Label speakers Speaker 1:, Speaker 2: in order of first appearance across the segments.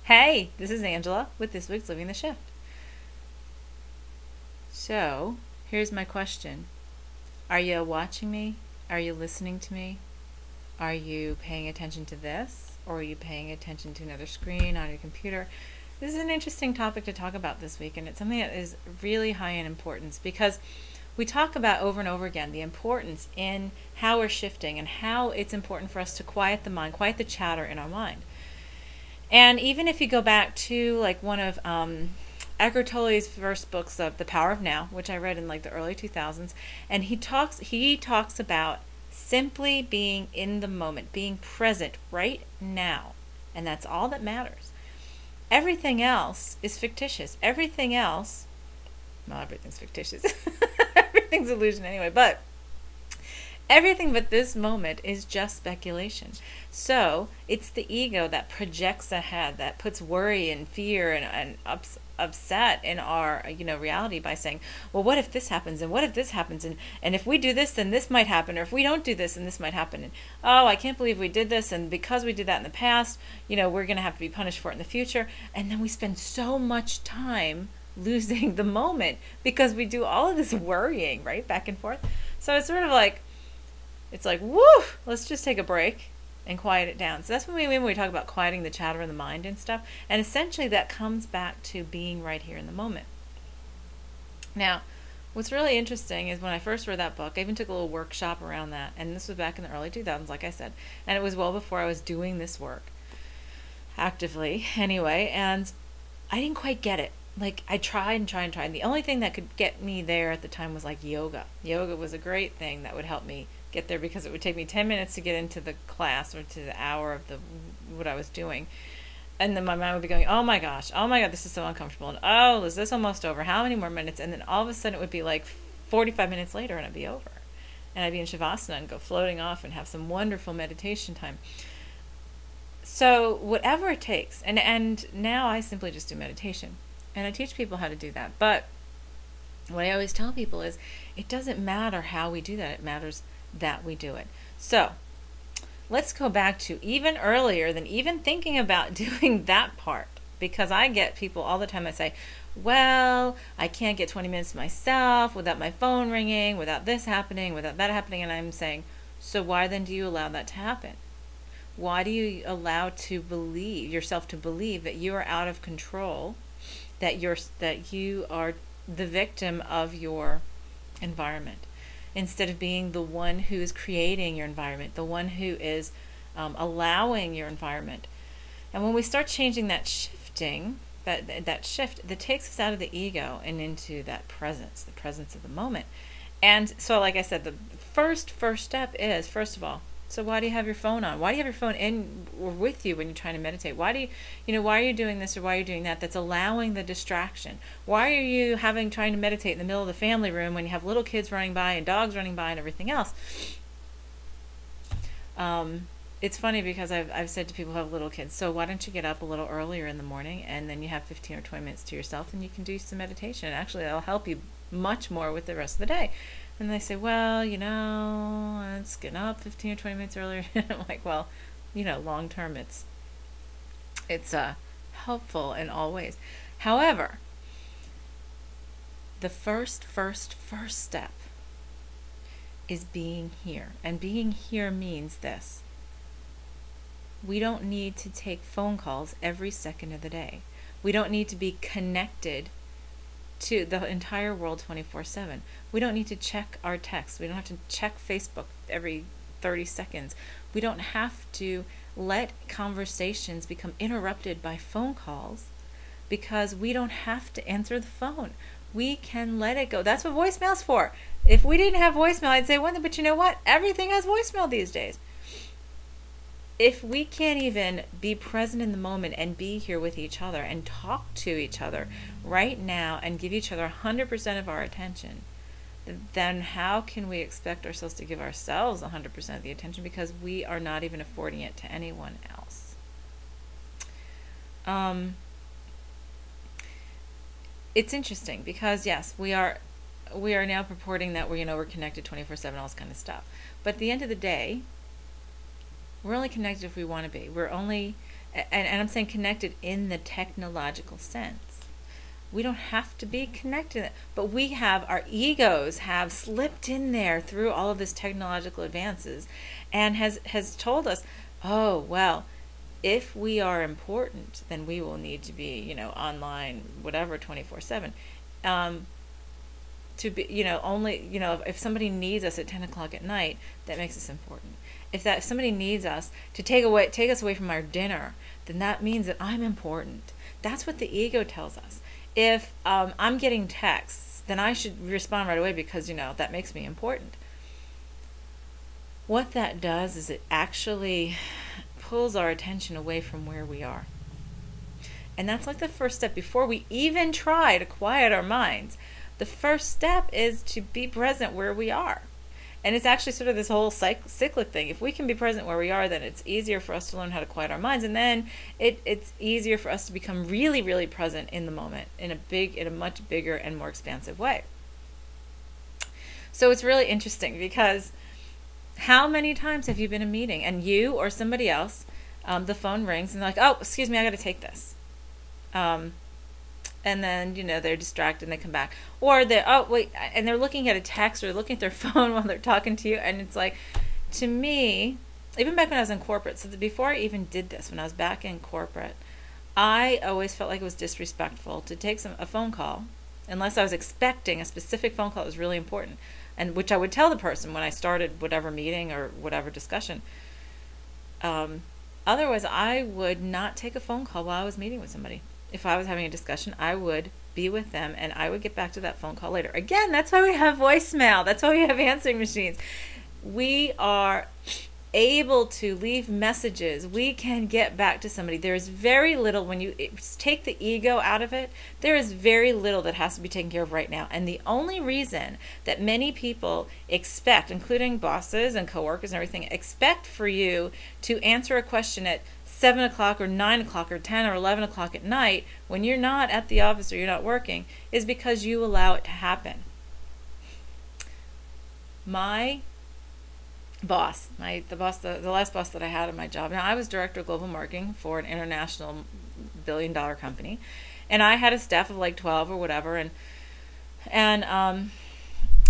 Speaker 1: Hey, this is Angela with this week's Living the Shift. So, here's my question. Are you watching me? Are you listening to me? Are you paying attention to this? Or are you paying attention to another screen on your computer? This is an interesting topic to talk about this week, and it's something that is really high in importance because we talk about over and over again the importance in how we're shifting and how it's important for us to quiet the mind, quiet the chatter in our mind. And even if you go back to like one of Eckart Tolle's first books of The Power of Now, which I read in like the early 2000s, and he talks about simply being in the moment, being present right now, and that's all that matters. Everything else is fictitious. Everything else, well, everything's fictitious. Everything's illusion anyway, but everything but this moment is just speculation. So it's the ego that projects ahead, that puts worry and fear and upset in our reality by saying, well, what if this happens, and what if this happens, and if we do this, then this might happen, or if we don't do this, then this might happen, and oh, I can't believe we did this, and because we did that in the past, we're going to have to be punished for it in the future. And then we spend so much time losing the moment because we do all of this worrying, right, back and forth. So it's sort of like, woo, let's just take a break and quiet it down. So that's what we mean when we talk about quieting the chatter in the mind and stuff. And essentially that comes back to being right here in the moment. Now, what's really interesting is when I first read that book, I even took a little workshop around that. And this was back in the early 2000s, like I said. And it was well before I was doing this work actively anyway. And I didn't quite get it. Like, I tried and tried and tried. And the only thing that could get me there at the time was like yoga. Yoga was a great thing that would help me get there because it would take me 10 minutes to get into the class or to the hour of what I was doing. And then my mind would be going, oh my God, this is so uncomfortable. And oh, is this almost over? How many more minutes? And then all of a sudden it would be like 45 minutes later and it'd be over. And I'd be in Shavasana and go floating off and have some wonderful meditation time. So whatever it takes. And now I simply just do meditation. And I teach people how to do that. But what I always tell people is it doesn't matter how we do that. It matters that we do it. So let's go back to even earlier than even thinking about doing that part, because I get people all the time that say, well, I can't get 20 minutes to myself without my phone ringing, without this happening, without that happening. And I'm saying, so why then do you allow that to happen? Why do you allow yourself to believe that you are out of control, that you are the victim of your environment, instead of being the one who is creating your environment, the one who is allowing your environment? And when we start changing that shifting, that shift that takes us out of the ego and into that presence, the presence of the moment. And so, like I said, the first step is, first of all, so why do you have your phone on? Why do you have your phone in or with you when you're trying to meditate? Why are you doing this or why are you doing that? That's allowing the distraction. Why are you trying to meditate in the middle of the family room when you have little kids running by and dogs running by and everything else? It's funny because I've said to people who have little kids, so why don't you get up a little earlier in the morning and then you have 15 or 20 minutes to yourself and you can do some meditation. Actually, that'll help you much more with the rest of the day. And they say, well, it's getting up 15 or 20 minutes earlier. I'm like, well, long term it's helpful in all ways. However, the first step is being here. And being here means this. We don't need to take phone calls every second of the day. We don't need to be connected to the entire world 24/7. We don't need to check our texts. We don't have to check Facebook every 30 seconds. We don't have to let conversations become interrupted by phone calls because we don't have to answer the phone. We can let it go. That's what voicemail's for. If we didn't have voicemail, I'd say one thing, but you know what? Everything has voicemail these days. If we can't even be present in the moment and be here with each other and talk to each other right now and give each other 100% of our attention, then how can we expect ourselves to give ourselves 100% of the attention, because we are not even affording it to anyone else? It's interesting because yes, we are now purporting that we're connected 24/7, all this kind of stuff. But at the end of the day, we're only connected if we want to be. and I'm saying connected in the technological sense. We don't have to be connected, but we have, our egos have slipped in there through all of this technological advances and has told us, oh, well, if we are important, then we will need to be, online, whatever, 24/7. To be, only, if somebody needs us at 10 o'clock at night, that makes us important. If somebody needs us to take us away from our dinner, then that means that I'm important. That's what the ego tells us. If I'm getting texts, then I should respond right away because, that makes me important. What that does is it actually pulls our attention away from where we are. And that's like the first step. Before we even try to quiet our minds, the first step is to be present where we are. And it's actually sort of this whole cyclic thing. If we can be present where we are, then it's easier for us to learn how to quiet our minds. And then it's easier for us to become really, really present in the moment in a much bigger and more expansive way. So it's really interesting because how many times have you been in a meeting and you or somebody else, the phone rings and they're like, oh, excuse me, I got to take this. And then, they're distracted and they come back. Or they're looking at a text or looking at their phone while they're talking to you. And it's like, to me, even back when I was in corporate, so before I even did this, when I was back in corporate, I always felt like it was disrespectful to take a phone call, unless I was expecting a specific phone call that was really important, and which I would tell the person when I started whatever meeting or whatever discussion. Otherwise, I would not take a phone call while I was meeting with somebody. If I was having a discussion, I would be with them and I would get back to that phone call later. Again, that's why we have voicemail. That's why we have answering machines. We are able to leave messages. We can get back to somebody. There is very little, when you take the ego out of it, there is very little that has to be taken care of right now. And the only reason that many people expect, including bosses and coworkers and everything, expect for you to answer a question at 7 o'clock or 9 o'clock or 10 or 11 o'clock at night when you're not at the office or you're not working is because you allow it to happen. My boss, the last boss that I had in my job, now I was director of global marketing for an international billion-dollar company, and I had a staff of like 12 or whatever, and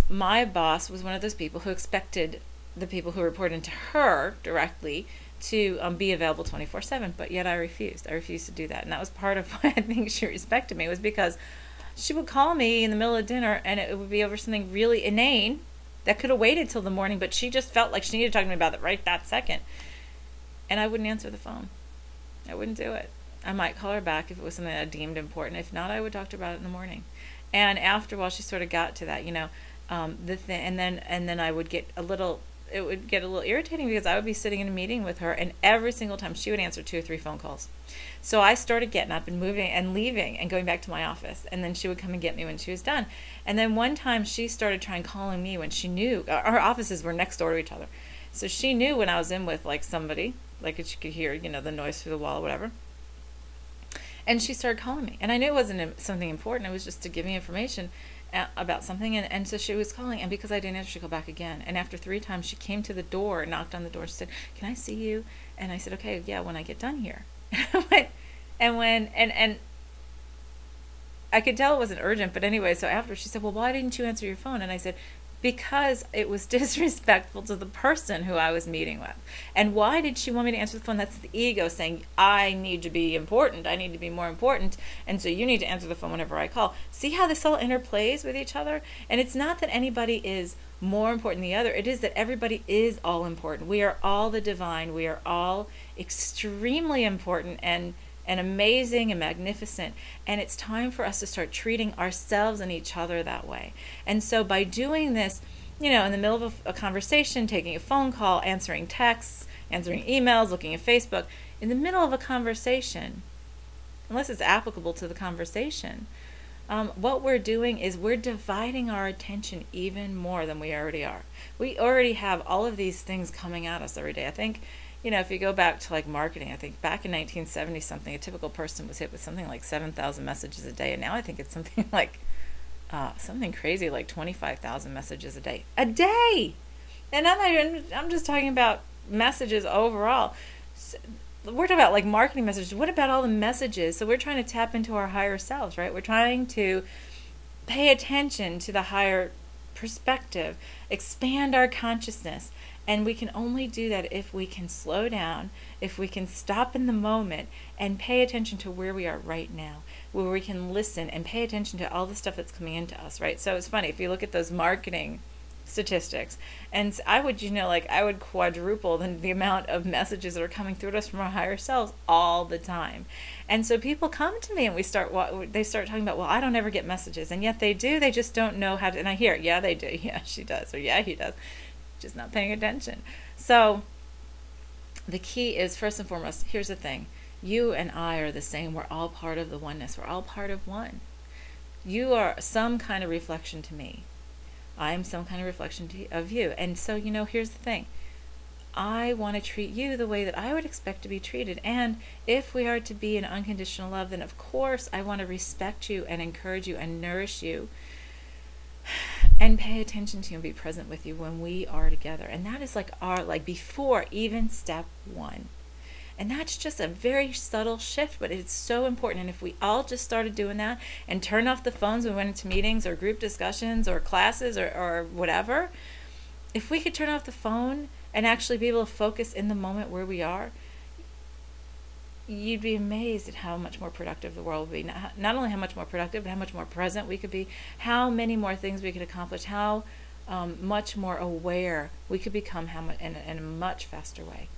Speaker 1: my boss was one of those people who expected the people who reported to her directly to be available 24/7, but yet I refused to do that. And that was part of why I think she respected me, was because she would call me in the middle of dinner and it would be over something really inane that could have waited till the morning, but she just felt like she needed to talk to me about it right that second. And I wouldn't answer the phone. I wouldn't do it. I might call her back if it was something that I deemed important. If not, I would talk to her about it in the morning. And after a while, she sort of got to that, the thing, and then I would get a little. It would get a little irritating because I would be sitting in a meeting with her, and every single time she would answer 2 or 3 phone calls. So I started getting up and moving and leaving and going back to my office, and then she would come and get me when she was done. And then one time she started trying calling me when she knew our offices were next door to each other, so she knew when I was in with like somebody, like she could hear the noise through the wall or whatever. And she started calling me, and I knew it wasn't something important. It was just to give me information about something, and so she was calling, and because I didn't answer, she called back again. And after 3 times, she came to the door, knocked on the door, she said, "Can I see you?" And I said, "Okay, yeah, when I get done here." and I could tell it wasn't urgent, but anyway, so after she said, "Well, why didn't you answer your phone?" And I said, because it was disrespectful to the person who I was meeting with. And why did she want me to answer the phone? That's the ego saying, I need to be important. I need to be more important. And so you need to answer the phone whenever I call. See how this all interplays with each other? And it's not that anybody is more important than the other. It is that everybody is all important. We are all the divine. We are all extremely important and amazing and magnificent, and it's time for us to start treating ourselves and each other that way. And so by doing this, in the middle of a conversation, taking a phone call, answering texts, answering emails, looking at Facebook, in the middle of a conversation, unless it's applicable to the conversation, what we're doing is we're dividing our attention even more than we already are. We already have all of these things coming at us every day. I think if you go back to like marketing, I think back in 1970 something, a typical person was hit with something like 7,000 messages a day, and now I think it's something like something crazy like 25,000 messages a day. And I'm just talking about messages overall. So, we're talking about like marketing messages. What about all the messages? So we're trying to tap into our higher selves, right? We're trying to pay attention to the higher perspective, expand our consciousness. And we can only do that if we can slow down, if we can stop in the moment and pay attention to where we are right now, where we can listen and pay attention to all the stuff that's coming into us, right? So it's funny, if you look at those marketing statistics, and I would, I would quadruple the amount of messages that are coming through to us from our higher selves all the time. And so people come to me and they start talking about, well, I don't ever get messages, and yet they do. They just don't know how to. And I hear, yeah, they do, yeah, she does, or yeah, he does, just not paying attention. So the key is, first and foremost, here's the thing: you and I are the same. We're all part of the oneness. We're all part of one. You are some kind of reflection to me. I'm some kind of reflection of you. And so, here's the thing. I want to treat you the way that I would expect to be treated. And if we are to be in unconditional love, then of course I want to respect you and encourage you and nourish you and pay attention to you and be present with you when we are together. And that is before even step one. And that's just a very subtle shift, but it's so important. And if we all just started doing that and turned off the phones when we went into meetings or group discussions or classes or whatever, if we could turn off the phone and actually be able to focus in the moment where we are, you'd be amazed at how much more productive the world would be. Not only how much more productive, but how much more present we could be, how many more things we could accomplish, how much more aware we could become in a much faster way.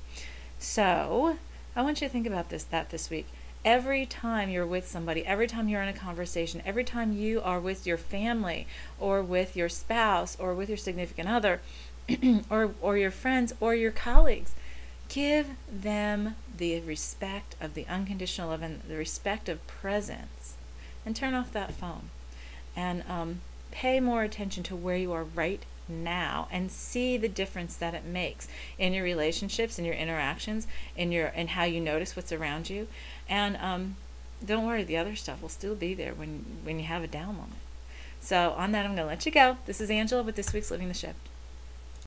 Speaker 1: So I want you to think about this week. Every time you're with somebody, every time you're in a conversation, every time you are with your family or with your spouse or with your significant other or your friends or your colleagues, give them the respect of the unconditional love and the respect of presence, and turn off that phone and pay more attention to where you are right now and see the difference that it makes in your relationships, in your interactions, in how you notice what's around you. And don't worry, the other stuff will still be there when you have a down moment. So on that, I'm going to let you go. This is Angela with this week's Living the Shift.